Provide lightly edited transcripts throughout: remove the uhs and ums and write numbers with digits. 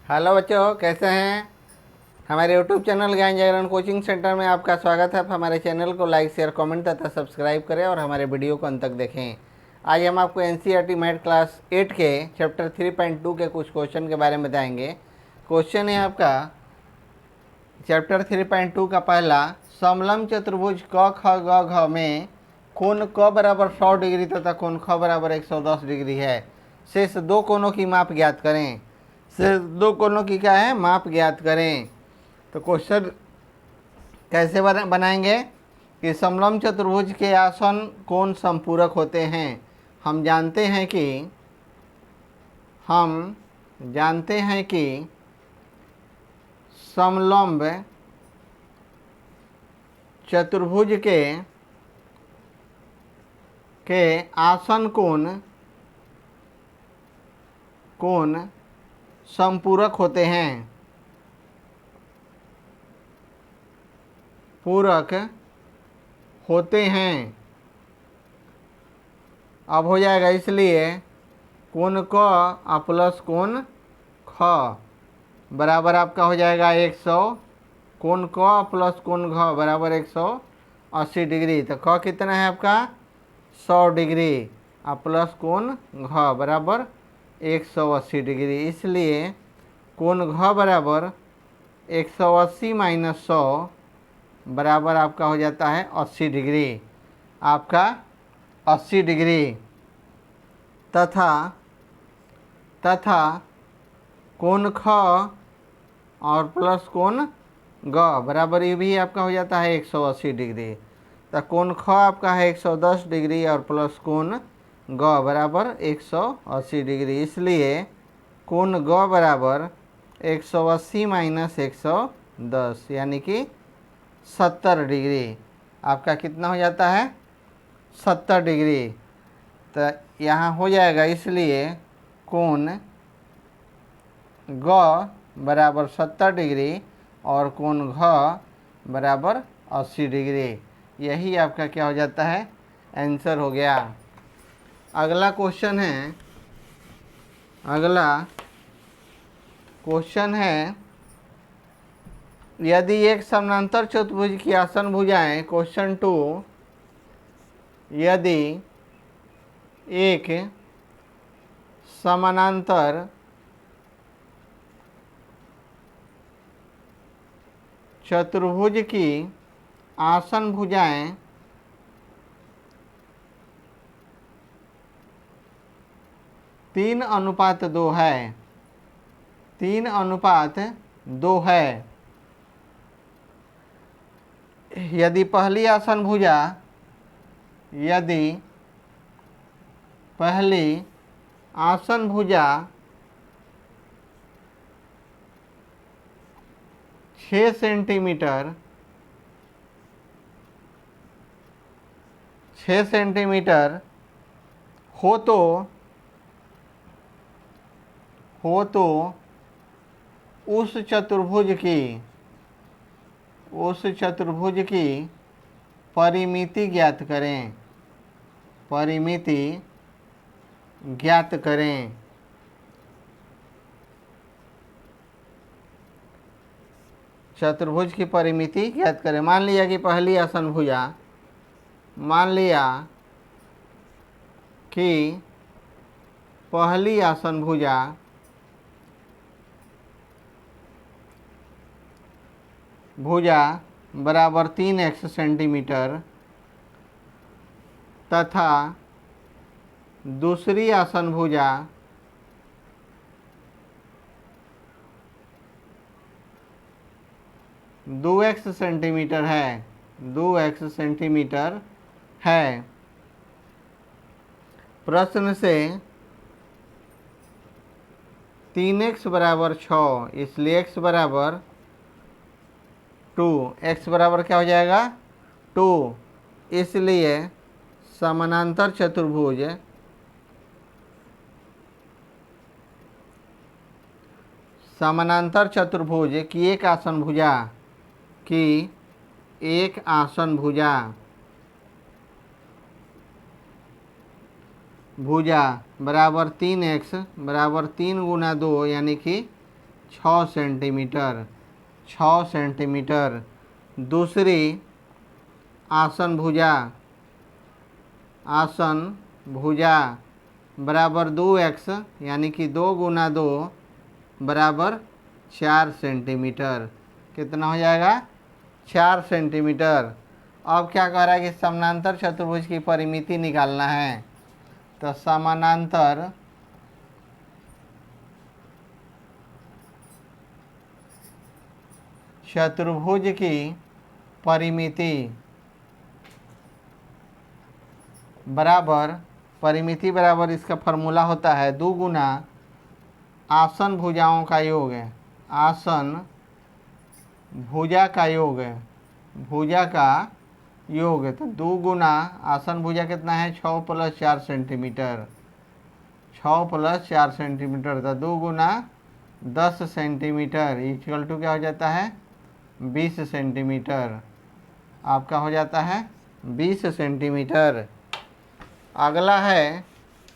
Hello बच्चों, कैसे हैं। हमारे यूट्यूब चैनल ज्ञान जागरण कोचिंग सेंटर में आपका स्वागत है। आप हमारे चैनल को लाइक, शेयर, कमेंट तथा सब्सक्राइब करें और हमारे वीडियो को अंत तक देखें। आज हम आपको एनसीईआरटी मैथ क्लास 8 के चैप्टर 3.2 के कुछ क्वेश्चन के बारे में बताएंगे। क्वेश्चन है आपका चैप्टर 3.2 का पहला, समलंब चतुर्भुज क ख ग घ में कोण क बराबर 100 डिग्री तथा कोण ख बराबर 110 डिग्री है। शेष दो कोणों की माप ज्ञात करें। शेष दो कोणों की क्या है, माप ज्ञात करें। तो क्वेश्चन कैसे बनाएंगे कि समलंब चतुर्भुज के आसन कोण संपूरक होते हैं। हम जानते हैं कि समलंब चतुर्भुज के आसन कोण संपूरक होते हैं, पूरक होते हैं। अब हो जाएगा, इसलिए कोण क प्लस कोण ख बराबर आपका हो जाएगा 100। कोण क प्लस कोण घ बराबर 180 डिग्री। तो क कितना है आपका 100 डिग्री और प्लस कोण घ बराबर 180 डिग्री। इसलिए कोण घ बराबर 180 माइनस 100 बराबर आपका हो जाता है 80 डिग्री। आपका 80 डिग्री तथा कोण ख और प्लस कोण ग बराबर ये भी आपका हो जाता है 180 डिग्री। तो कोण ख आपका है 110 डिग्री और प्लस कोण ग बराबर 180 डिग्री। इसलिए कोण ग बराबर 180 माइनस 110 यानी कि 70 डिग्री। आपका कितना हो जाता है 70 डिग्री। तो यहाँ हो जाएगा, इसलिए कोण ग बराबर 70 डिग्री और कोण घ बराबर 80 डिग्री। यही आपका क्या हो जाता है, आंसर हो गया। अगला क्वेश्चन है यदि एक समानांतर चतुर्भुज की आसन भुजाएं, क्वेश्चन 2, यदि एक समानांतर चतुर्भुज की आसन भुजाएं 3:2 है, 3:2 है। यदि पहली आसन भुजा 6 सेंटीमीटर हो तो उस चतुर्भुज की परिमिति ज्ञात करें। चतुर्भुज की परिमिति ज्ञात करें। मान लिया कि पहली आसन भुजा बराबर 3x सेंटीमीटर तथा दूसरी आसन भुजा 2x सेंटीमीटर है। प्रश्न से 3x बराबर 6, इसलिए x बराबर 2, x बराबर क्या हो जाएगा 2। इसलिए समानांतर चतुर्भुज की एक आसन भुजा बराबर 3x बराबर 3 गुना 2 यानी कि 6 सेंटीमीटर, 6 सेंटीमीटर। दूसरी आसन भुजा, आसन भुजा बराबर 2x, यानी कि 2 गुना 2 बराबर 4 सेंटीमीटर। कितना हो जाएगा? 4 सेंटीमीटर। अब क्या कह रहा है कि समानांतर चतुर्भुज की परिमिति निकालना है। तो समानांतर चतुर्भुज की परिमिति बराबर, परिमिति बराबर इसका फॉर्मूला होता है 2 गुना आसन भुजाओं का योग है, आसन भुजा का योग है, भुजा का योग है। तो 2 गुना आसन भुजा कितना है? 6 + 4 सेंटीमीटर, 6 + 4 सेंटीमीटर। तो 2 गुना 10 सेंटीमीटर इक्वल टू क्या हो जाता है? 20 सेंटीमीटर। आपका हो जाता है 20 सेंटीमीटर। अगला है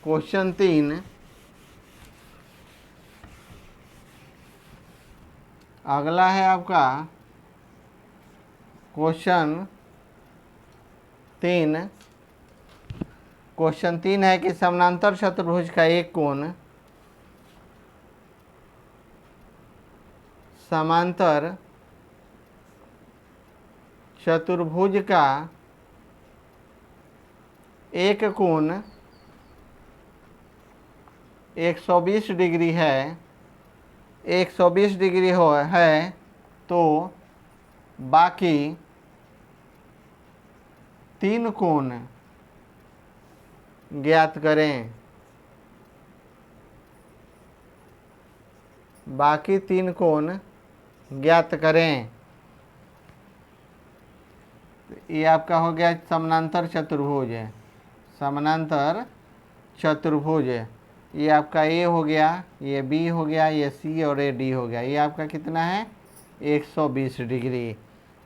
क्वेश्चन 3। अगला है आपका क्वेश्चन 3। क्वेश्चन 3 है कि समानांतर चतुर्भुज का एक कोण, समांतर चतुर्भुज का एक कोण 120 डिग्री है, 120 डिग्री है, तो बाकी 3 कोण ज्ञात करें। बाकी 3 कोण ज्ञात करें। ये आपका हो गया समानांतर चतुर्भुज है, समानांतर चतुर्भुज है। ये आपका ए हो गया, ये बी हो गया, ये सी और ये डी हो गया। ये आपका कितना है? 120 डिग्री।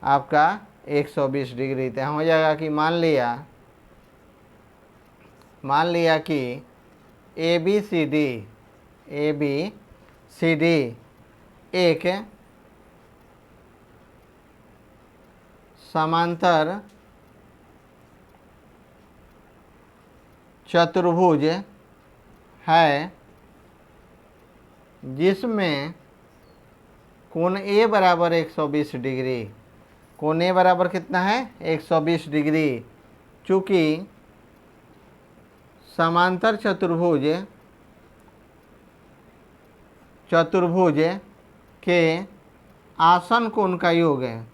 आपका 120 डिग्री। तो हो जाएगा कि मान लिया कि ए बी सी डी एक समांतर चतुर्भुज है जिसमें कोण ए बराबर 120 डिग्री, कोण ए बराबर कितना है? 120 डिग्री। चूँकि समांतर चतुर्भुज के आसन कोण का योग है,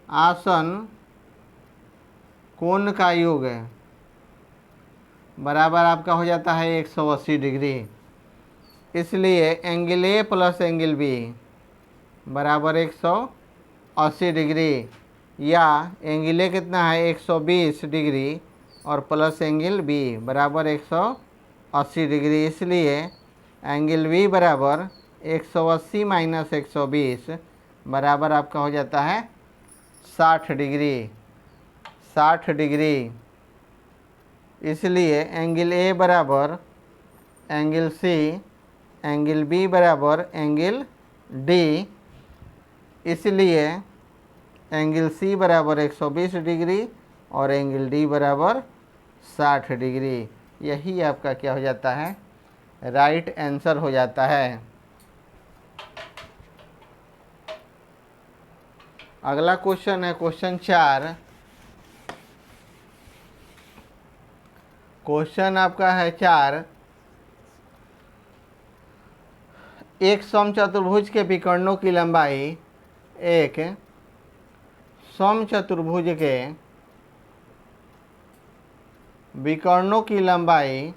आसन कोण का योग है बराबर आपका हो जाता है 180 डिग्री। इसलिए angle A plus angle B बराबर 180 डिग्री, या एंगल ए कितना है? 120 डिग्री और प्लस एंगल बी बराबर 180 डिग्री। इसलिए एंगल बी बराबर 180 - 120 बराबर आपका हो जाता है 60 डिग्री, 60 डिग्री। इसलिए एंगल ए बराबर एंगल सी, एंगल बी बराबर एंगल डी। इसलिए एंगल सी बराबर 120 डिग्री और एंगल डी बराबर 60 डिग्री। यही आपका क्या हो जाता है? राइट आंसर हो जाता है। अगला क्वेश्चन है क्वेश्चन 4। क्वेश्चन आपका है 4। एक समचतुर्भुज के विकर्णों की लंबाई, एक समचतुर्भुज के विकर्णों की लंबाई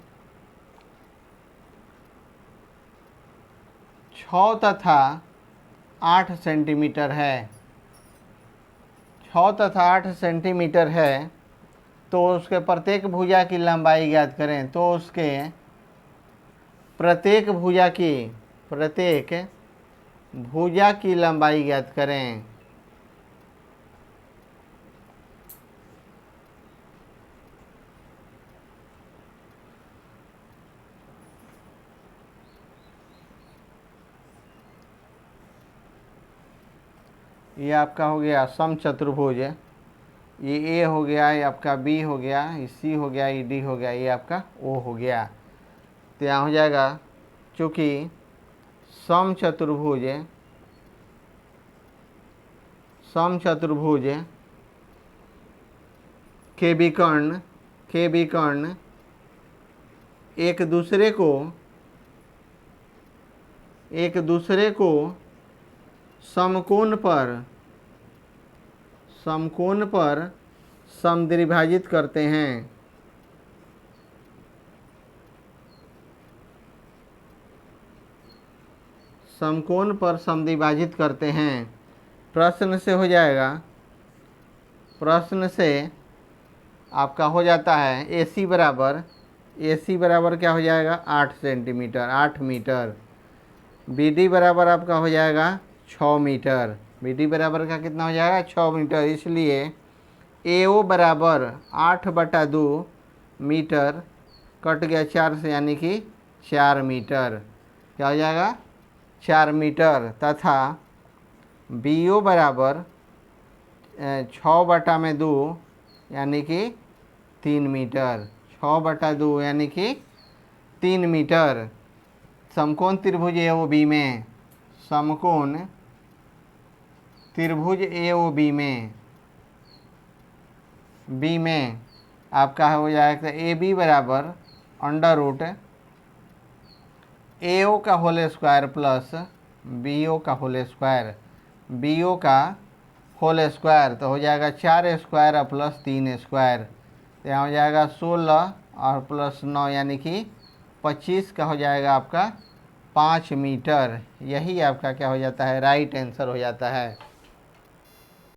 6 तथा 8 सेंटीमीटर है, 6 तथा 8 सेंटीमीटर है। तो उसके प्रत्येक भुजा की लंबाई ज्ञात करें। तो उसके प्रत्येक भुजा की लंबाई ज्ञात करें। ये आपका हो गया समचतुर्भुज, ये ए हो गया, ये आपका बी हो गया, ये सी हो गया, ये डी हो गया, ये आपका ओ हो गया। तो यहाँ हो जाएगा चूँकि समचतुर्भुज के विकर्ण एक दूसरे को समकोण पर समद्विभाजित करते हैं। समकोण पर समद्विभाजित करते हैं। प्रश्न से हो जाएगा, प्रश्न से आपका हो जाता है AC बराबर क्या हो जाएगा 8 सेंटीमीटर, 8 मीटर। BD बराबर आपका हो जाएगा 6 मीटर। BD बराबर का कितना हो जाएगा 6 मीटर। इसलिए AO बराबर 8/2 मीटर कट गया 4 से, यानी कि 4 मीटर। क्या हो जाएगा 4 मीटर। तथा BO बराबर 6/2 यानी कि 3 मीटर। 6/2 यानी कि 3 मीटर। समकोण त्रिभुज AOB में, समकोण त्रिभुज AOB में बी में आपका हो जाएगा AB बराबर अंडर रूट AO का होल स्क्वायर प्लस BO का होल स्क्वायर, BO का होल स्क्वायर। तो हो जाएगा 4 स्क्वायर प्लस 3 स्क्वायर। तो यहाँ हो जाएगा 16 और प्लस 9 यानी कि 25 का हो जाएगा आपका 5 मीटर। यही आपका क्या हो जाता है राइट आंसर हो जाता है।